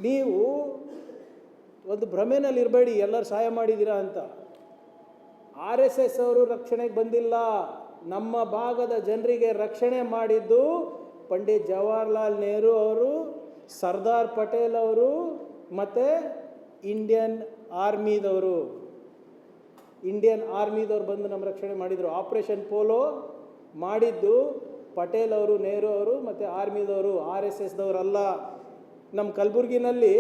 ನೀವು ಒಂದು ಭ್ರಮೆನಲ್ಲಿ ಇರಬೇಡಿ ಎಲ್ಲರೂ ಸಹಾಯ ಮಾಡಿದ್ದೀರಾ ಅಂತ. RSS ಅವರು ರಕ್ಷಣೆಗೆ ಬಂದಿಲ್ಲ. ನಮ್ಮ ಭಾಗದ ಜನರಿಗೆ ರಕ್ಷಣೆ ಮಾಡಿದ್ದು ಪಂಡಿತ್ ಜವಾಹರ್ಲಾಲ್ ನೆಹರು ಅವರು, ಸರ್ದಾರ್ ಪಟೇಲ್ ಅವರು ಮತ್ತು ಇಂಡಿಯನ್ ಆರ್ಮಿದವರು ಬಂದು ನಮ್ಮ ರಕ್ಷಣೆ ಮಾಡಿದರು. ಆಪರೇಷನ್ ಪೋಲೋ ಮಾಡಿದ್ದು ಪಟೇಲ್ ಅವರು, ನೆಹರು ಅವರು ಮತ್ತು ಆರ್ಮಿದವರು, RSSದವರಲ್ಲ. ನಮ್ಮ ಕಲಬುರ್ಗಿನಲ್ಲಿ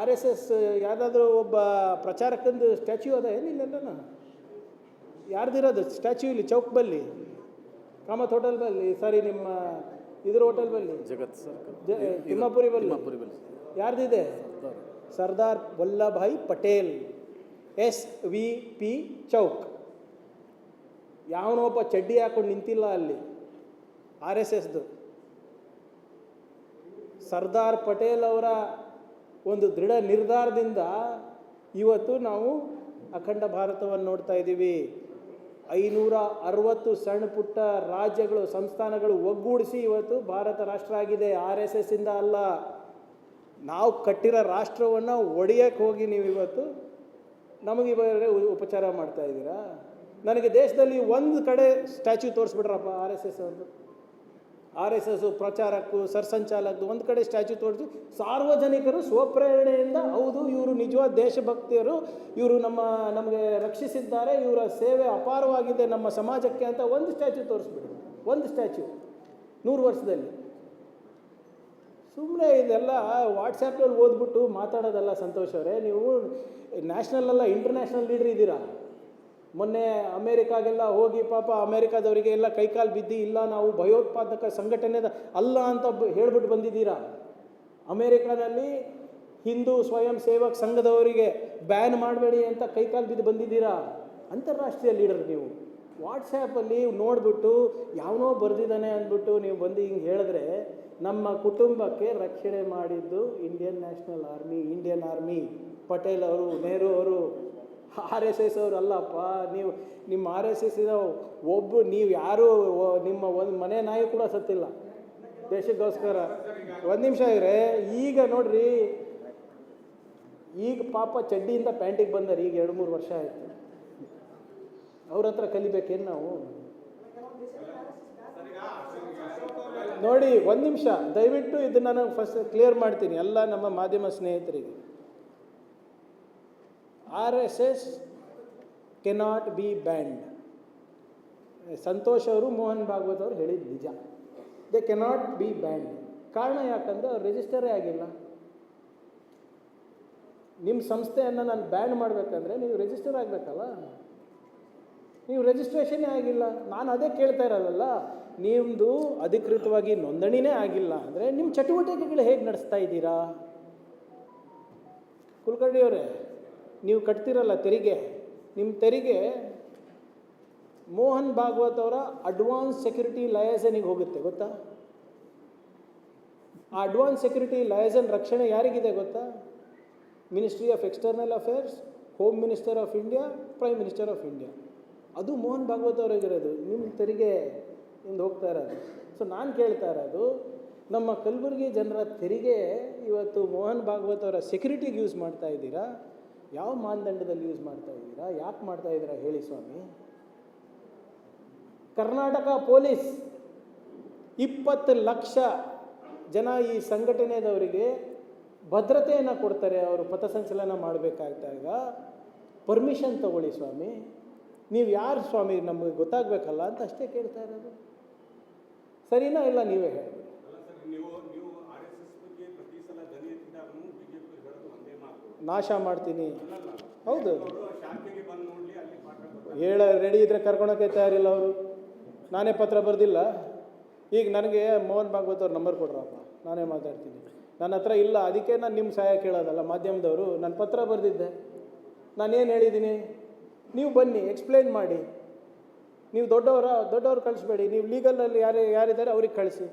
RSS ಯಾವುದಾದ್ರೂ ಒಬ್ಬ ಪ್ರಚಾರಕಂದು ಸ್ಟ್ಯಾಚ್ಯೂ ಅದ ಏನಿಲ್ಲ? ಯಾರ್ದಿರೋದು ಸ್ಟ್ಯಾಚ್ಯೂ ಇಲ್ಲಿ ಚೌಕ್ ಬಲ್ಲಿ, ಕಾಮತ್ ಹೋಟೆಲ್ ಬಲ್ಲಿ, ಸಾರಿ ನಿಮ್ಮ ಇದ್ರ ಹೋಟೆಲ್ ಬಲ್ಲಿ, ಜಗತ್ ತಿಮ್ಮಾಪುರಿ ಬಲ್ಲಿ ಯಾರ್ದಿದೆ? ಸರ್ದಾರ್ ವಲ್ಲಭಾಯ್ ಪಟೇಲ್, SVP ಚೌಕ್. ಯಾವನೊಬ್ಬ ಚಡ್ಡಿ ಹಾಕೊಂಡು ನಿಂತಿಲ್ಲ ಅಲ್ಲಿ RSSದು. ಸರ್ದಾರ್ ಪಟೇಲ್ ಅವರ ಒಂದು ದೃಢ ನಿರ್ಧಾರದಿಂದ ಇವತ್ತು ನಾವು ಅಖಂಡ ಭಾರತವನ್ನು ನೋಡ್ತಾ ಇದ್ದೀವಿ. 560 ಸಣ್ಣ ಪುಟ್ಟ ರಾಜ್ಯಗಳು, ಸಂಸ್ಥಾನಗಳು ಒಗ್ಗೂಡಿಸಿ ಇವತ್ತು ಭಾರತ ರಾಷ್ಟ್ರ ಆಗಿದೆ. RSSಯಿಂದ ಅಲ್ಲ. ನಾವು ಕಟ್ಟಿರೋ ರಾಷ್ಟ್ರವನ್ನು ಒಡೆಯಕ್ಕೆ ಹೋಗಿ ನೀವು ಇವತ್ತು ನಮಗೆ ಉಪಚಾರ ಮಾಡ್ತಾ ಇದ್ದೀರಾ. ನನಗೆ ದೇಶದಲ್ಲಿ ಒಂದು ಕಡೆ ಸ್ಟ್ಯಾಚ್ಯೂ ತೋರಿಸ್ಬಿಡ್ರಪ್ಪ RSS ಪ್ರಚಾರಕ್ಕೂ ಸರ್ಸಂಚಾಲಕದ್ದು ಒಂದು ಕಡೆ ಸ್ಟ್ಯಾಚ್ಯೂ ತೋರಿಸಿ ಸಾರ್ವಜನಿಕರು ಸ್ವಪ್ರೇರಣೆಯಿಂದ ಹೌದು ಇವರು ನಿಜವಾದ ದೇಶಭಕ್ತಿಯರು, ಇವರು ನಮಗೆ ರಕ್ಷಿಸಿದ್ದಾರೆ, ಇವರ ಸೇವೆ ಅಪಾರವಾಗಿದೆ ನಮ್ಮ ಸಮಾಜಕ್ಕೆ ಅಂತ ಒಂದು ಸ್ಟ್ಯಾಚ್ಯೂ ತೋರಿಸ್ಬಿಡಿ. ಒಂದು ಸ್ಟ್ಯಾಚ್ಯೂ 100 ವರ್ಷದಲ್ಲಿ. ಸುಮ್ಮನೆ ಇದೆಲ್ಲ ವಾಟ್ಸಪ್ನಲ್ಲಿ ಓದ್ಬಿಟ್ಟು ಮಾತಾಡೋದಲ್ಲ ಸಂತೋಷ್ ಅವರೇ. ನೀವು ನ್ಯಾಷನಲ್ ಅಲ್ಲ ಇಂಟರ್ನ್ಯಾಷನಲ್ ಲೀಡ್ರ್ ಇದ್ದೀರಾ. ಮೊನ್ನೆ ಅಮೇರಿಕಾಗೆಲ್ಲ ಹೋಗಿ ಪಾಪ ಅಮೇರಿಕಾದವರಿಗೆ ಎಲ್ಲ ಕೈಕಾಲು ಬಿದ್ದು ಇಲ್ಲ ನಾವು ಭಯೋತ್ಪಾದಕ ಸಂಘಟನೆದ ಅಲ್ಲ ಅಂತ ಹೇಳ್ಬಿಟ್ಟು ಬಂದಿದ್ದೀರಾ. ಅಮೇರಿಕಾದಲ್ಲಿ ಹಿಂದೂ ಸ್ವಯಂ ಸೇವಕ್ ಸಂಘದವರಿಗೆ ಬ್ಯಾನ್ ಮಾಡಬೇಡಿ ಅಂತ ಕೈಕಾಲು ಬಿದ್ದು ಬಂದಿದ್ದೀರಾ. ಅಂತಾರಾಷ್ಟ್ರೀಯ ಲೀಡರ್ ನೀವು. ವಾಟ್ಸ್ಯಾಪಲ್ಲಿ ನೋಡಿಬಿಟ್ಟು ಯಾವನೋ ಬರೆದಿದ್ದಾನೆ ಅಂದ್ಬಿಟ್ಟು ನೀವು ಬಂದು ಹಿಂಗೆ ಹೇಳಿದ್ರೆ ನಮ್ಮ ಕುಟುಂಬಕ್ಕೆ ರಕ್ಷಣೆ ಮಾಡಿದ್ದು Indian national army, Indian army, Patel ಅವರು, ನೆಹರು ಅವರು, RSS ಅವರು ಅಲ್ಲಪ್ಪ. ನೀವು ನಿಮ್ಮ RSS ನೀವು ಯಾರು ನಿಮ್ಮ ಒಂದು ಮನೆ ನಾಯಿ ಕೂಡ ಸತ್ತಿಲ್ಲ ದೇಶಕ್ಕೋಸ್ಕರ. ಒಂದು ನಿಮಿಷ ಇದ್ರೆ ಈಗ ನೋಡ್ರಿ, ಈಗ ಪಾಪ ಚಡ್ಡಿಯಿಂದ ಪ್ಯಾಂಟಿಗೆ ಬಂದಾರೆ. ಈಗ 2-3 ವರ್ಷ ಆಯಿತು. ಅವ್ರ ಹತ್ರ ಕಲಿಬೇಕೇನು ನಾವು? ನೋಡಿ ಒಂದು ನಿಮಿಷ ದಯವಿಟ್ಟು ಇದನ್ನು ನಾನು ಫಸ್ಟ್ ಕ್ಲಿಯರ್ ಮಾಡ್ತೀನಿ ಎಲ್ಲ ನಮ್ಮ ಮಾಧ್ಯಮ ಸ್ನೇಹಿತರಿಗೆ. RSS cannot be band. Santosh ಅವರು, ಮೋಹನ್ ಭಾಗವತ್ ಅವರು ಹೇಳಿದ್ದು ನಿಜ. They cannot be band. ಕಾರಣ ಯಾಕಂದರೆ ಅವ್ರು ರಿಜಿಸ್ಟರೇ ಆಗಿಲ್ಲ. ನಿಮ್ಮ ಸಂಸ್ಥೆಯನ್ನು ನಾನು ಬ್ಯಾನ್ ಮಾಡಬೇಕಂದ್ರೆ ನೀವು ರಿಜಿಸ್ಟರ್ ಆಗಬೇಕಲ್ಲ. ನೀವು ರಿಜಿಸ್ಟ್ರೇಷನ್ನೇ ಆಗಿಲ್ಲ. ನಾನು ಅದೇ ಕೇಳ್ತಾ ಇರೋದಲ್ಲ, ನಿಮ್ಮದು ಅಧಿಕೃತವಾಗಿ ನೋಂದಣಿನೇ ಆಗಿಲ್ಲ ಅಂದರೆ ನಿಮ್ಮ ಚಟುವಟಿಕೆಗಳು ಹೇಗೆ ನಡೆಸ್ತಾ ಇದ್ದೀರಾ? ಕುಲಕರ್ಣಿ ಅವರೇ, ನೀವು ಕಟ್ತಿರಲ್ಲ ತೆರಿಗೆ, ನಿಮ್ಮ ತೆರಿಗೆ ಮೋಹನ್ ಭಾಗವತ್ ಅವರ ಅಡ್ವಾನ್ಸ್ ಸೆಕ್ಯೂರಿಟಿ ಲಯಸನಿಗೆ ಹೋಗುತ್ತೆ ಗೊತ್ತಾ? ಆ ಅಡ್ವಾನ್ಸ್ ಸೆಕ್ಯೂರಿಟಿ ಲಯಸನ್ ರಕ್ಷಣೆ ಯಾರಿಗಿದೆ ಗೊತ್ತಾ? Ministry of external affairs, home minister of India, prime minister of India. ಅದು ಮೋಹನ್ ಭಾಗವತ್ ಅವರಿಗಿರೋದು, ನಿಮ್ಮ ತೆರಿಗೆ ಇಂದ ಹೋಗ್ತಾ ಇರೋದು. ಸೊ ನಾನು ಕೇಳ್ತಾ ಇರೋದು, ನಮ್ಮ ಕಲಬುರಗಿ ಜನರ ತೆರಿಗೆ ಇವತ್ತು ಮೋಹನ್ ಭಾಗವತ್ ಅವರ ಸೆಕ್ಯೂರಿಟಿಗೆ ಯೂಸ್ ಮಾಡ್ತಾ ಇದ್ದೀರಾ? ಯಾವ ಮಾನದಂಡದಲ್ಲಿ ಯೂಸ್ ಮಾಡ್ತಾ ಇದ್ದೀರಾ? ಯಾಕೆ ಮಾಡ್ತಾ ಇದ್ದೀರಾ ಹೇಳಿ ಸ್ವಾಮಿ? ಕರ್ನಾಟಕ ಪೊಲೀಸ್ 20 ಲಕ್ಷ ಜನ ಈ ಸಂಘಟನೆದವರಿಗೆ ಭದ್ರತೆಯನ್ನು ಕೊಡ್ತಾರೆ. ಅವರು ಪಥಸಂಚಲನ ಮಾಡಬೇಕಾದಾಗ ಪರ್ಮಿಷನ್ ತಗೊಳ್ಳಿ ಸ್ವಾಮಿ. ನೀವು ಯಾರು ಸ್ವಾಮಿ ನಮಗೆ ಗೊತ್ತಾಗಬೇಕಲ್ಲ ಅಂತ ಅಷ್ಟೇ ಕೇಳ್ತಾ ಇರೋದು. ಸರಿನಾ? ಇಲ್ಲ ನೀವೇ ಹೇಳಿ. ನಾಶ ಮಾಡ್ತೀನಿ. ಹೌದು, ರೆಡಿ ಇದ್ರೆ ಕರ್ಕೊಳಕ್ಕೆ ತಯಾರಿಲ್ಲ ಅವರು. ನಾನೇ ಪತ್ರ ಬರೆದಿಲ್ಲ. ಈಗ ನನಗೆ ಮೋಹನ್ ಭಾಗವತ್ ಅವ್ರ ನಂಬರ್ ಕೊಡ್ರಪ್ಪ, ನಾನೇ ಮಾತಾಡ್ತೀನಿ. ನನ್ನ ಹತ್ರ ಇಲ್ಲ, ಅದಕ್ಕೆ ನಾನು ನಿಮ್ಮ ಸಹಾಯ ಕೇಳೋದಲ್ಲ. ಮಾಧ್ಯಮದವರು ನಾನು ಪತ್ರ ಬರೆದಿದ್ದೆ, ನಾನೇನು ಹೇಳಿದ್ದೀನಿ, ನೀವು ಬನ್ನಿ ಎಕ್ಸ್ಪ್ಲೇನ್ ಮಾಡಿ. ನೀವು ದೊಡ್ಡವ್ರು ಕಳಿಸ್ಬೇಡಿ. ನೀವು ಲೀಗಲಲ್ಲಿ ಯಾರಿದ್ದಾರೆ ಅವ್ರಿಗೆ ಕಳಿಸಿ.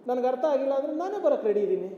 ನನಗೆ ಅರ್ಥ ಆಗಿಲ್ಲ ಅಂದರೆ ನಾನೇ ಬರೋಕ್ಕೆ ರೆಡಿ ಇದ್ದೀನಿ.